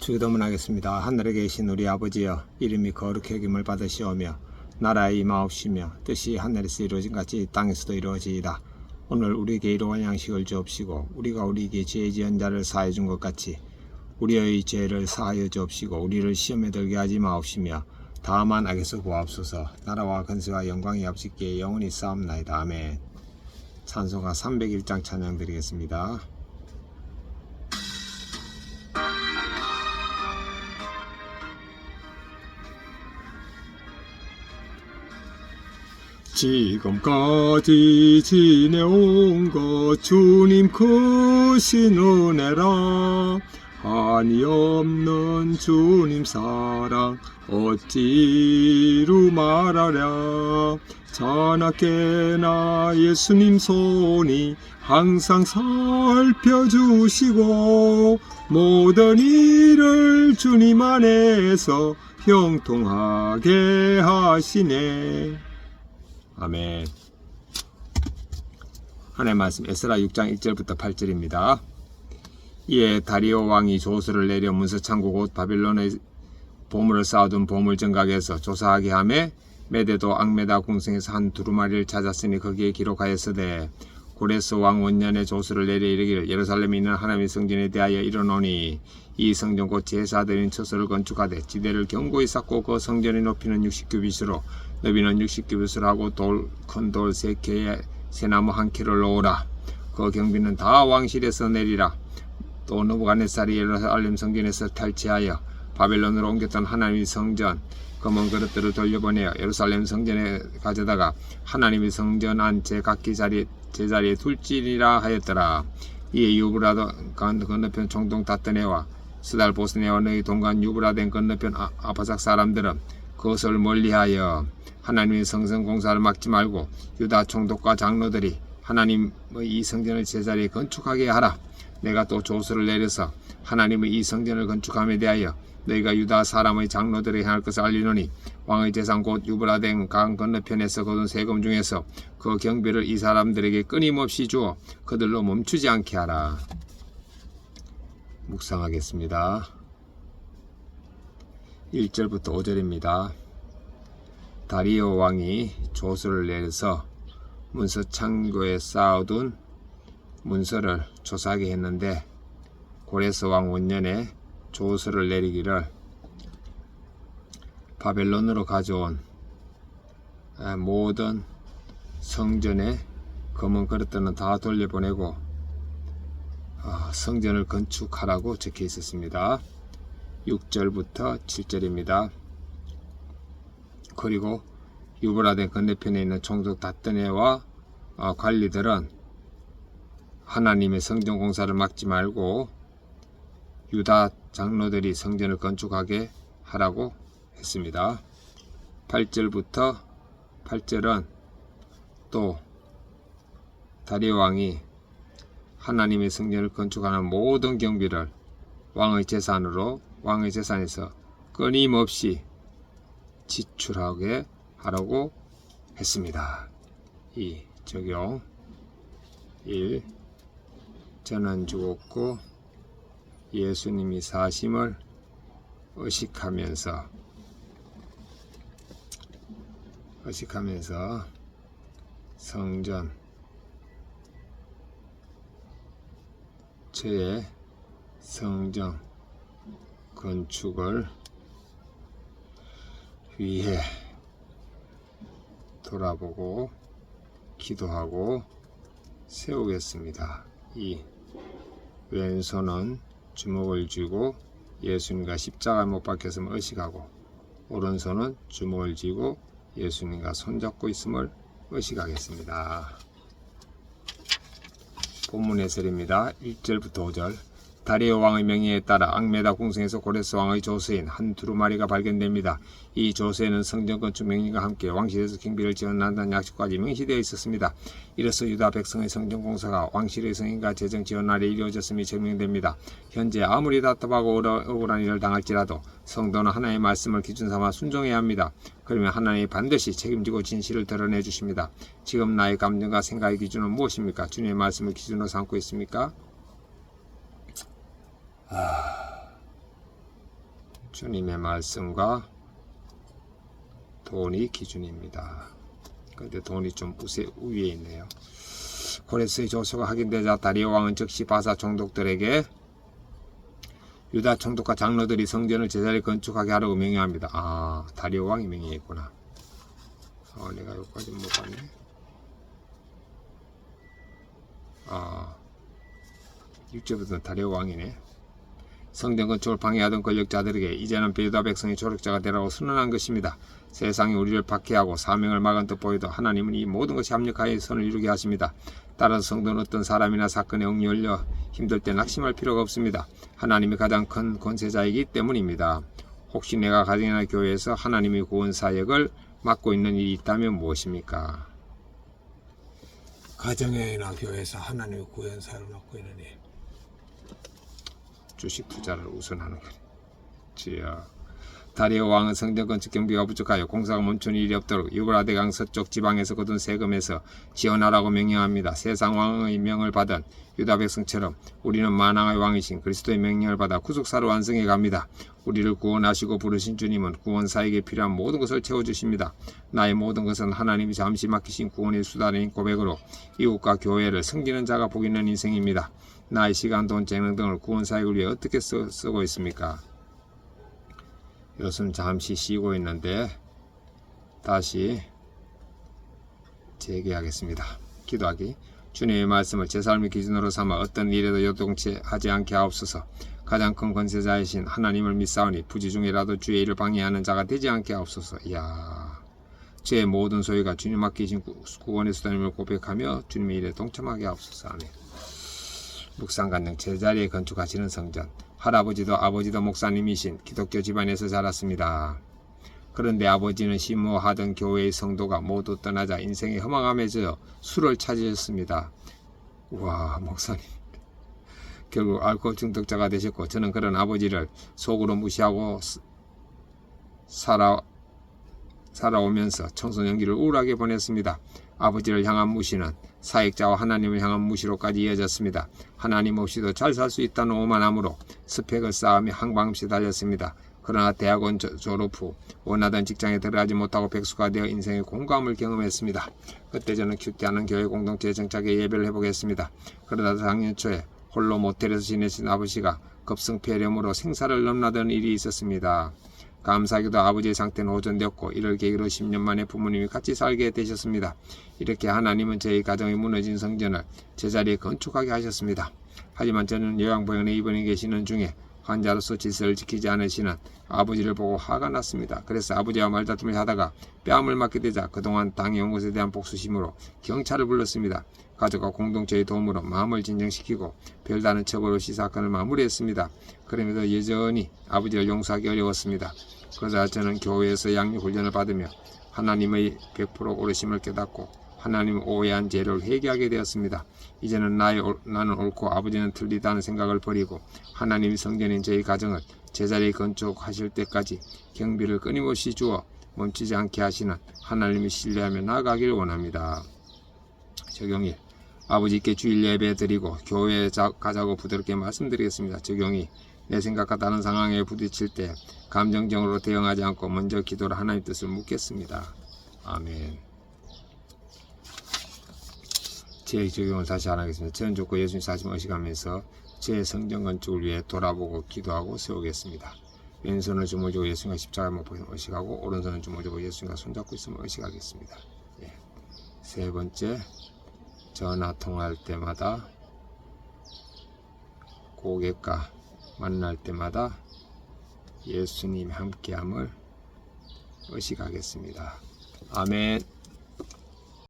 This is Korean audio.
주기도문하겠습니다. 하늘에 계신 우리 아버지여, 이름이 거룩히 여김을 받으시오며 나라에 임하옵시며 뜻이 하늘에서 이루어진 같이 땅에서도 이루어지이다. 오늘 우리에게 일용할 양식을 주옵시고 우리가 우리에게 죄 지은 자를 사하여 준 것 같이 우리의 죄를 사하여 주옵시고 우리를 시험에 들게 하지 마옵시며 다만 악에서 구하옵소서. 나라와 권세와 영광이 아버지께 영원히 싸움나이다. 아멘. 찬송가 301장 찬양 드리겠습니다. 지금까지 지내온 것 주님 크신 은혜라. 한이 없는 주님 사랑 어찌루 말하랴. 자나깨나 예수님 손이 항상 살펴주시고 모든 일을 주님 안에서 형통하게 하시네. 아멘. 하나님의 말씀 에스라 6장 1절부터 8절입니다. 이에 다리오 왕이 조서를 내려 문서창고 곧 바빌론의 보물을 쌓아둔 보물정각에서 조사하게 하매 메대도 앙메다 궁성에서 한 두루마리를 찾았으니 거기에 기록하였으되 고레스 왕 원년에 조서를 내려 이르기를 예루살렘에 있는 하나님의 성전에 대하여 이르노니 이 성전 곧 제사드린 처소를 건축하되 지대를 견고히 쌓고 그 성전의 높이는 60규빗으로 너비는 60규빗으로 하고 큰 돌 3개에 새나무 1켜를 놓으라. 그 경비는 다 왕실에서 내리라. 또 느부갓네살이 예루살렘 성전에서 탈취하여 바벨론으로 옮겼던 하나님의 성전 검은 그릇들을 돌려보내어 예루살렘 성전에 가져다가 하나님의 성전 안 제각기 제자리에 둘지니라 하였더라. 이에 유브라도 건너편 총동 다뜨네와 스달 보스네와 너희 동간 유브라덴 건너편 아바삭 사람들은 그것을 멀리하여 하나님의 성전 공사를 막지 말고 유다 총독과 장로들이 하나님의 이 성전을 제자리에 건축하게 하라. 내가 또 조서를 내려서 하나님의 이 성전을 건축함에 대하여 너희가 유다 사람의 장로들에게 행할 것을 알리노니 왕의 재산 곧 유브라덴 강 건너편에서 거둔 세금 중에서 그 경비를 이 사람들에게 끊임없이 주어 그들로 멈추지 않게 하라. 묵상하겠습니다. 1절부터 5절입니다. 다리오 왕이 조서를 내려서 문서 창고에 쌓아둔 문서를 조사하게 했는데 고레스 왕 원년에 조서를 내리기를 바벨론으로 가져온 모든 성전의 검은 그릇들은 다 돌려보내고 성전을 건축하라고 적혀 있었습니다. 6절부터 7절입니다. 그리고 유브라데 건너편에 있는 총독 다뜨네와 관리들은 하나님의 성전 공사를 막지 말고 유다 장로들이 성전을 건축하게 하라고 했습니다. 8절부터 8절은 또 다리오 왕이 하나님의 성전을 건축하는 모든 경비를 왕의 재산에서 끊임없이 지출하게 하라고 했습니다. 이 적용 1. 저는 죽었고 예수님이 사심을 의식하면서 성전 저의 성전 건축을 위해 돌아보고 기도하고 세우겠습니다. 2. 왼손은 주먹을 쥐고 예수님과 십자가에 못 박혔음을 의식하고 오른손은 주먹을 쥐고 예수님과 손잡고 있음을 의식하겠습니다. 본문 해설입니다. 1절부터 5절. 다리오 왕의 명예에 따라 앙메다 궁성에서 고레스 왕의 조서인 한 두루마리가 발견됩니다. 이 조서에는 성전 건축 명령과 함께 왕실에서 경비를 지원한다는 약속까지 명시되어 있었습니다. 이로써 유다 백성의 성전 공사가 왕실의 성인과 재정 지원 날에 이루어졌음이 증명됩니다. 현재 아무리 답답하고 억울한 일을 당할지라도 성도는 하나님의 말씀을 기준 삼아 순종해야 합니다. 그러면 하나님이 반드시 책임지고 진실을 드러내 주십니다. 지금 나의 감정과 생각의 기준은 무엇입니까? 주님의 말씀을 기준으로 삼고 있습니까? 주님의 말씀과 돈이 기준입니다. 그런데 돈이 좀 위에 있네요. 고레스의 조서가 확인되자 다리오 왕은 즉시 바사 총독들에게 유다 총독과 장로들이 성전을 제자리에 건축하게 하라고 명령합니다. 아, 다리오 왕이 명령했구나. 내가 여기까지 못 봤네. 아, 6절부터는 다리오 왕이네. 성전 건축을 방해하던 권력자들에게 이제는 유다 백성이 조력자가 되라고 선언한 것입니다. 세상이 우리를 박해하고 사명을 막은 듯 보여도 하나님은 이 모든 것이 합력하여 선을 이루게 하십니다. 따라서 성도는 어떤 사람이나 사건에 얽매여 힘들 때 낙심할 필요가 없습니다. 하나님이 가장 큰 권세자이기 때문입니다. 혹시 내가 가정이나 교회에서 하나님의 구원 사역을 맡고 있는 일이 있다면 무엇입니까? 가정이나 교회에서 하나님의 구원 사역을 맡고 있는 일. 주식 투자를 우선하는 거지요. 다리오 왕은 성전 건축 경비가 부족하여 공사가 멈추는 일이 없도록 유브라데강 서쪽 지방에서 거둔 세금에서 지원하라고 명령합니다. 세상 왕의 명을 받은 유다 백성처럼 우리는 만왕의 왕이신 그리스도의 명령을 받아 구속사로 완성해 갑니다. 우리를 구원하시고 부르신 주님은 구원사에게 필요한 모든 것을 채워주십니다. 나의 모든 것은 하나님이 잠시 맡기신 구원의 수단인 고백으로 이웃과 교회를 섬기는 자가 복 있는 인생입니다. 나의 시간, 돈, 재능 등을 구원사역을 위해 어떻게 쓰고 있습니까? 이것은 잠시 쉬고 있는데 다시 재개하겠습니다. 기도하기. 주님의 말씀을 제 삶의 기준으로 삼아 어떤 일에도 요동치하지 않게 하옵소서. 가장 큰 권세자이신 하나님을 믿사오니 부지 중이라도 주의 일을 방해하는 자가 되지 않게 하옵소서. 이야, 제 모든 소유가 주님 맡기신 구원의 수단임을 고백하며 주님의 일에 동참하게 하옵소서. 아멘. 묵상 간증. 제자리에 건축하시는 성전. 할아버지도 아버지도 목사님이신 기독교 집안에서 자랐습니다. 그런데 아버지는 심호하던 교회의 성도가 모두 떠나자 인생이 허망함에져 술을 찾으셨습니다. 우와, 목사님. 결국 알코올 중독자가 되셨고 저는 그런 아버지를 속으로 무시하고 살아오면서 청소년기를 우울하게 보냈습니다. 아버지를 향한 무시는 사역자와 하나님을 향한 무시로까지 이어졌습니다. 하나님 없이도 잘 살 수 있다는 오만함으로 스펙을 쌓으며 항방없이 달렸습니다. 그러나 대학원 졸업 후 원하던 직장에 들어가지 못하고 백수가 되어 인생의 공감을 경험했습니다. 그때 저는 큐티하는 교회 공동체에 정착해 예배를 해보겠습니다. 그러다 작년 초에 홀로 모텔에서 지내신 아버지가 급성폐렴으로 생사를 넘나드는 일이 있었습니다. 감사하게도 아버지의 상태는 호전되었고 이를 계기로 10년 만에 부모님이 같이 살게 되셨습니다. 이렇게 하나님은 저희 가정의 무너진 성전을 제자리에 건축하게 하셨습니다. 하지만 저는 요양병원에 입원해 계시는 중에 환자로서 질서를 지키지 않으시는 아버지를 보고 화가 났습니다. 그래서 아버지와 말다툼을 하다가 뺨을 맞게 되자 그동안 당해온 것에 대한 복수심으로 경찰을 불렀습니다. 가족과 공동체의 도움으로 마음을 진정시키고 별다른 처벌 없이 사건을 마무리했습니다. 그럼에도 여전히 아버지를 용서하기 어려웠습니다. 그러자 저는 교회에서 양육 훈련을 받으며 하나님의 100% 오르심을 깨닫고 하나님의 오해한 죄를 회개하게 되었습니다. 이제는 나는 옳고 아버지는 틀리다는 생각을 버리고 하나님의 성전인 저희 가정을 제자리에 건축하실 때까지 경비를 끊임없이 주어 멈추지 않게 하시는 하나님을 신뢰하며 나아가기를 원합니다. 적용일. 아버지께 주일 예배 드리고 교회에 가자고 부드럽게 말씀드리겠습니다. 적용이. 내 생각과 다른 상황에 부딪힐 때 감정적으로 대응하지 않고 먼저 기도로 하나님 뜻을 묻겠습니다. 아멘. 제 적용을 다시 안 하겠습니다. 저는 좋고 예수님 사심을 의식하면서 제 성전 건축을 위해 돌아보고 기도하고 세우겠습니다. 왼손을 주무르고 예수님과 십자가에 못 박힌 의식하고 오른손을 주무르고 예수님과 손잡고 있음을 의식하겠습니다. 세 번째, 전화 통화할 때마다 고객과 만날 때마다 예수님 함께함을 의식하겠습니다. 아멘.